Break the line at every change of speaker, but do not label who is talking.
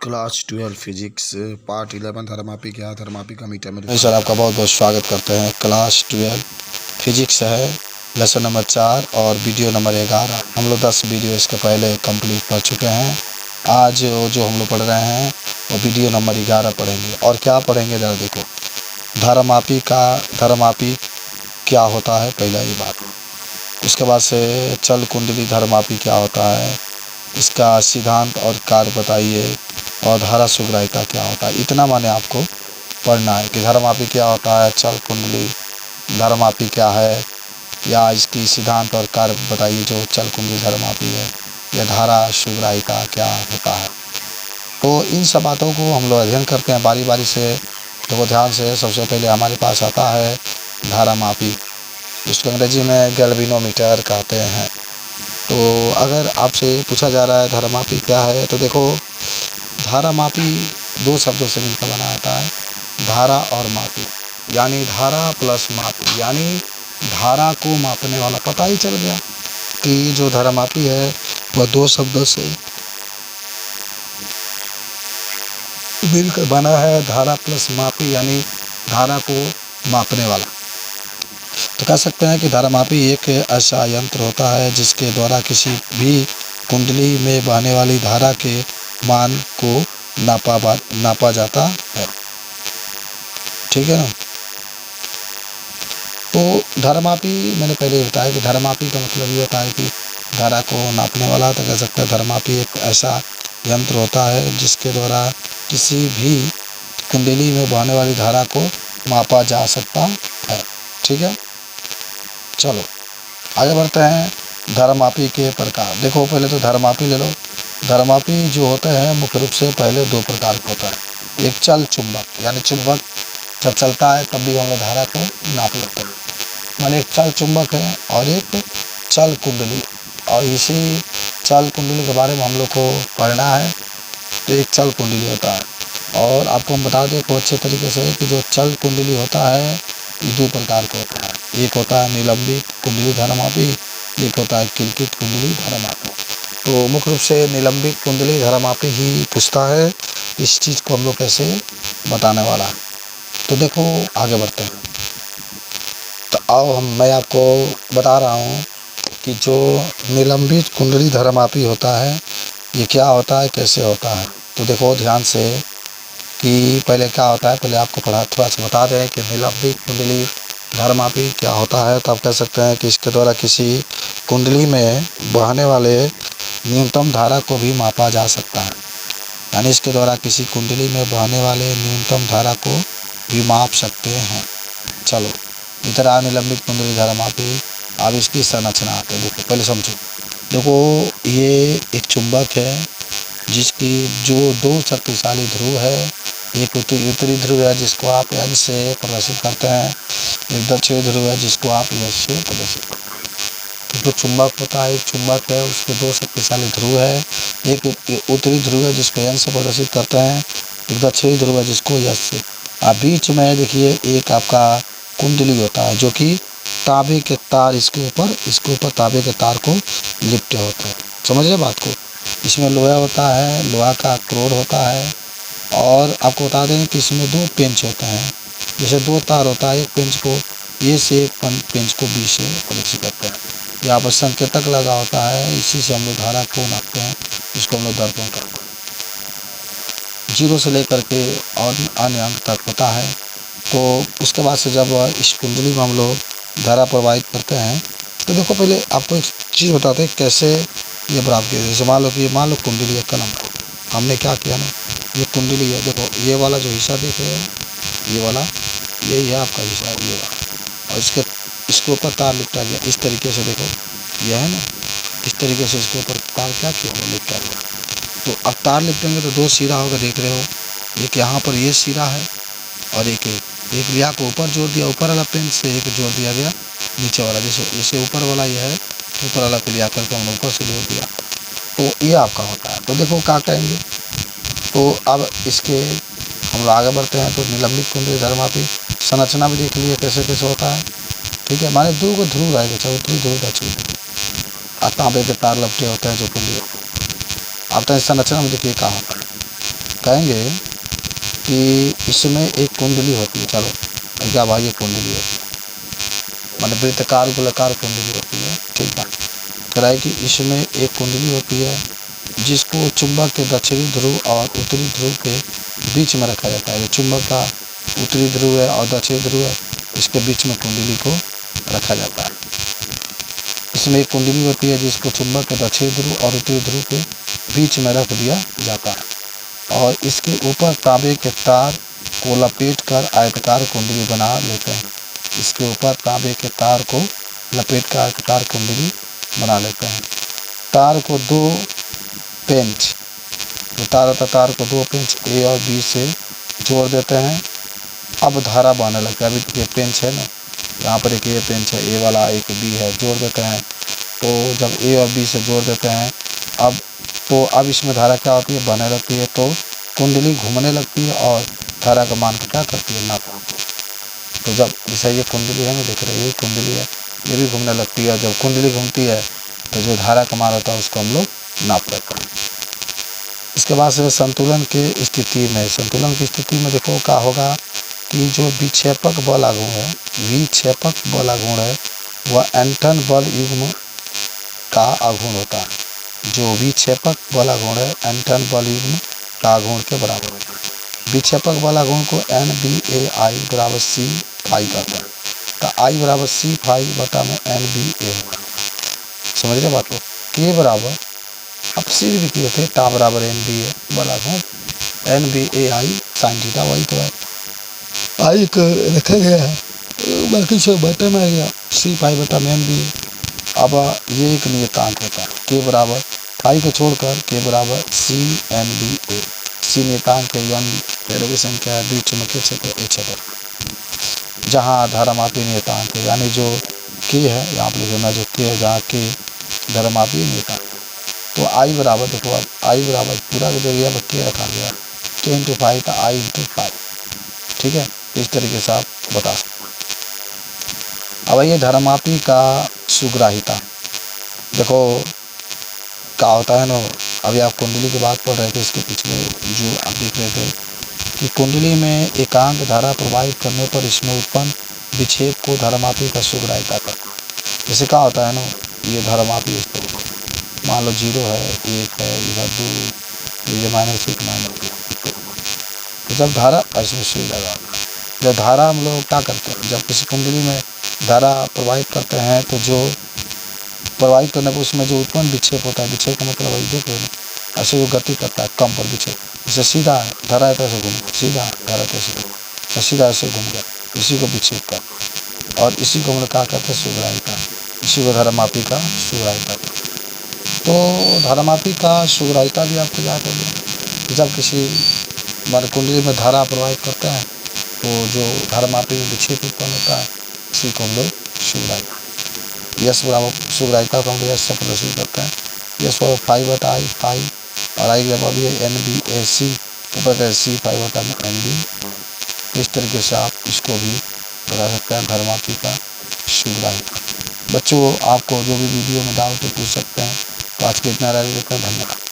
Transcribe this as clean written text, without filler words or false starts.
Class 12 physics part 11 धर्मापी क्या धर्मापी का metre में सर आपका बहुत बहुत स्वागत करते हैं। क्लास 12 फिजिक्स है, लेसन नंबर 4 और वीडियो नंबर 11। हम लोग 10 वीडियो इसके पहले कंप्लीट कर चुके हैं। आज जो हम लोग पढ़ रहे हैं वो वीडियो नंबर 11 पढ़ेंगे। और क्या पढ़ेंगे ज़रा देखो, धर्मापी क्या होता है पहला ही बात। उसके बाद से चल कुंडली धर्मापी क्या होता है, इसका सिद्धांत और कार्य बताइए, और धारा सुग्राहिता क्या होता है। इतना माने आपको पढ़ना है कि धर्मापी क्या होता है, चल कुंडली धर्मापी क्या है, या इसकी सिद्धांत और कार्य बताइए जो चल कुंडली धर्मापी है, या धारा सुग्राहिता क्या होता है। तो इन सब बातों को हम लोग अध्ययन करते हैं बारी बारी से। देखो ध्यान से, सबसे पहले हमारे पास आता है धारामापी, जिसको अंग्रेजी में गैल्वेनोमीटर कहते हैं। तो अगर आपसे पूछा जा रहा है धारामापी क्या है, तो देखो धारामापी दो शब्दों से मिलकर बना आता है, धारा और मापी, यानी धारा प्लस मापी, यानी धारा को मापने वाला। पता ही चल गया कि जो धारामापी है वह दो शब्दों से मिलकर बना है, धारा प्लस मापी, यानी धारा को मापने वाला। तो कह सकते हैं कि धारामापी एक ऐसा यंत्र होता है जिसके द्वारा किसी भी कुंडली में बहने वाली धारा के मान को नापा जाता है। ठीक है ना। तो धारामापी मैंने पहले बताया कि धारामापी का मतलब ये होता है कि धारा को नापने वाला। तो कह सकते हैं धारामापी एक ऐसा यंत्र होता है जिसके द्वारा किसी भी कुंडली में बहने वाली धारा को मापा जा सकता है। ठीक है, चलो आगे बढ़ते हैं। धारामापी के प्रकार देखो, पहले तो धारामापी ले लो। धारामापी जो होते हैं मुख्य रूप से पहले दो प्रकार का होता है। एक चल चुंबक, यानी चुंबक जब चलता है तब भी हम लोग धारा को नाप लेते हैं, माने एक चल चुंबक है, और एक चल कुंडली। और इसी चल कुंडली के बारे में हम लोग को पढ़ना है। तो एक चल कुंडली होता है, और आपको हम बता दें को अच्छे तरीके से कि जो चल कुंडली होता है ये दो प्रकार का होता है। एक होता है निलंबित कुंडली धारामापी, एक होता है किरकिट कुंडली धारामापी। तो मुख्य रूप से निलंबित कुंडली धारामापी ही पूछता है इस चीज़ को हम लोग कैसे बताने वाला है। तो देखो आगे बढ़ते हैं। तो आओ मैं आपको बता रहा हूँ कि जो निलंबित कुंडली धारामापी होता है ये क्या होता है, कैसे होता है। तो देखो ध्यान से कि पहले क्या होता है, पहले आपको थोड़ा सा बता दें कि निलंबित कुंडली धारामापी क्या होता है। तो आप कह सकते हैं कि इसके द्वारा किसी कुंडली में बहने वाले न्यूनतम धारा को भी मापा जा सकता है, यानी इसके द्वारा किसी कुंडली में बहने वाले न्यूनतम धारा को भी माप सकते हैं। चलो इधर आ निलंबित कुंडली धारामापी। अब इसकी संरचना आते हैं, देखो पहले समझो। देखो ये एक चुंबक है जिसकी जो दो शक्तिशाली ध्रुव है, एक उत्तरी ध्रुव है जिसको आप एन से प्रदर्शित करते हैं, एक दक्षिणी ध्रुव है जिसको आप एस से प्रदर्शित करते हैं। जो चुंबक होता है, एक चुंबक है उसके दो शक्तिशाली ध्रुव है, एक उत्तरी ध्रुव है जिसको एन से प्रदर्शित करते हैं, एक दक्षिणी ध्रुव है जिसको एस से। आप बीच में देखिए एक आपका कुंडली होता है जो कि तांबे के तार इसके ऊपर तांबे के तार को लिपटे होते हैं। समझ रहे बात को। इसमें लोहा होता है, लोहा का क्रोड होता है, और आपको बता दें कि इसमें दो पेंच होते हैं। जैसे दो तार होता है, एक पेंच को ए से एक पेंच को बी से प्रदर्शित करते हैं। यहाँ पर संकेतक लगा होता है, इसी से हम लोग धारा को नापते हैं, इसको हम लोग दर्पण करते हैं। 0 से लेकर के और अन्य अंक तक होता है। तो उसके बाद से जब इस कुंडली में हम लोग धारा प्रवाहित करते हैं, तो देखो पहले आपको एक चीज़ बताते हैं कैसे ये बराबर किया। जैसे मान लो कुंडली का नंबर हमने क्या किया ना, ये कुंडली है। देखो ये वाला जो हिस्सा देख रहे हैं, ये वाला यही है आपका हिस्सा, ये वाला, और इसके ऊपर तार लिपटा गया इस तरीके से। देखो ये है ना, इस तरीके से इसके ऊपर तार क्या किया हुआ, लिपटा गया। तो अब तार लिपटेंगे तो दो सिरा होगा, देख रहे हो, एक यहाँ पर ये सिरा है, और एक लिया को ऊपर जोड़ दिया, ऊपर वाला पेन से एक जोड़ दिया गया नीचे वाला। जैसे ऊपर वाला ये है, ऊपर वाला को लिया करके हमने ऊपर से जोड़ दिया, तो ये आपका होता है। तो देखो क्या करेंगे। तो अब इसके हम लोग आगे बढ़ते हैं। तो निलंबित कुंडली धारामापी संरचना भी देख लीजिए कैसे कैसे होता है। ठीक है, माने दो को ध्रुव रहेगा, चाहे उत्तरी ध्रुव दक्षिणी ध्रुव, तांबे के तार लपटे होते हैं जो कुंडली होते हैं। अब तो संरचना में देखिए क्या होता है। कहेंगे कि इसमें एक कुंडली होती है। चलो क्या भाई, ये कुंडली होती है, मतलब वृत्तकार गोलाकार कुंडली होती है, ठीक है। कह रहा है कि इसमें एक कुंडली होती है जिसको चुंबक के दक्षिणी ध्रुव और उत्तरी ध्रुव के बीच में रखा जाता है। ये चुंबक का उत्तरी ध्रुव है और दक्षिणी ध्रुव है, इसके बीच में कुंडली को रखा जाता है। इसमें एक कुंडली होती है जिसको चुंबक के दक्षिणी ध्रुव और उत्तरी ध्रुव के बीच में रख दिया जाता है और इसके ऊपर तांबे के तार को लपेट कर आयताकार कुंडली बना लेते हैं। इसके ऊपर तांबे के तार को लपेट कर आयताकार कुंडली बना लेते हैं। तार को दो पेंच, तो तार को दो पेंच ए और बी से जोड़ देते हैं। अब धारा बहने लगता है। अभी ये पेंच है ना, यहाँ पर एक ये पेंच है, ए वाला एक बी है, जोड़ देते हैं। तो जब ए और बी से जोड़ देते हैं अब इसमें धारा क्या होती है, बहने लगती है। तो कुंडली घूमने लगती है और धारा का मान को क्या करती है, नापती है। तो जब जैसे ये कुंडली है ना, देख रहे हैं ये कुंडली है, ये भी घूमने लगती है। जब कुंडली घूमती है तो जो धारा का मान होता है उसको हम लोग नाप लेते हैं। इसके बाद से संतुलन की स्थिति में, संतुलन की स्थिति में देखो क्या होगा कि जो विक्षेपक बल आघूर्ण है, विक्षेपक बल आघूर्ण है, वह एंटन बल युग्म का आघूर्ण होता है। जो विक्षेपक बल आघूर्ण है एंटन बल युग्म का आघूर्ण के बराबर होता है। विक्षेपक बल आघूर्ण को NBAI बराबर C फाई कहते हैं। तो I बराबर C फाई बटा में NBA होगा। समझ रहे बात को, K बराबर अब सीध भी किए थे, टा बराबर NBA बल आघूर्ण NBAI साइन थीटा, वही तो है। आई को रखा गया है, बाकी सब बटे में आ गया C फाई बटा में NBA। अब ये एक नियतांक होता है, K बराबर फाई को छोड़कर K बराबर CNBA। C नियतांक है, N प्रेरक संख्या है, B चुंबकीय क्षेत्र, A क्षेत्र। जहाँ धारामापी नियतांक है, यानी जो K है यहाँ पर लिखना, जो K है जहाँ K धारामापी नियतांक है। तो I बराबर देखो, अब I बराबर पूरा का जगह पर K रखा गया, K इंटू फाइव का I इंटू फाइव, ठीक है। इस तरीके से आप बता सकते हैं। अब ये धारामापी का सुग्राहिता, देखो क्या होता है ना, अभी आप कुंडली की बात पढ़ रहे थे, इसके पिछले जो आप देख रहे थे कि कुंडली में एकांक धारा प्रवाहित करने पर इसमें उत्पन्न विक्षेप को धारामापी का सुग्राहिता करता है। जैसे क्या होता है ना, ये धारामापी इस तरह मान लो 0 है, 1 है, इधर 2, ये -1 -2। तो जब धारा इसमें सुई लगा, जब धारा हम लोग क्या करते हैं, जब किसी कुंडली में धारा प्रवाहित करते हैं तो जो प्रवाहित करने पर उसमें जो उत्पन्न विक्षेप होता है, विक्षेप का मतलब वही देख रहे हो, ऐसे जो गति करता है कम पर विक्षेप, जैसे सीधा है धारा ऐसे घूम, सीधा धारा ऐसे घूम, सीधा ऐसे घूम गया, इसी को विक्षेप करते हैं और इसी को हम लोग क्या करते हैं, सुग्राहिता, इसी को धारामापी का सुग्राहिता। तो धारामापी का सुग्राहिता भी आपको याद हो गया। जब किसी मान कुंडली में धारा प्रवाहित करते हैं तो जो धारामापी में विक्षेप उत्पन्न होता है इसी को हम लोग सुग्राहिता, यस बराबर सुग्राहिता को हम लोग यस से प्रदर्शित करते हैं। यस बराबर फाइव बटा आई फाइव और आई बराबर भी NBAC ऊपर C फाइव बटा में NB। इस तरीके से आप इसको भी बता सकते हैं, धारामापी का सुग्राहिता। बच्चों आपको जो भी वीडियो में डाउट है पूछ सकते हैं। तो आज के इतना रह देते हैं, धन्यवाद।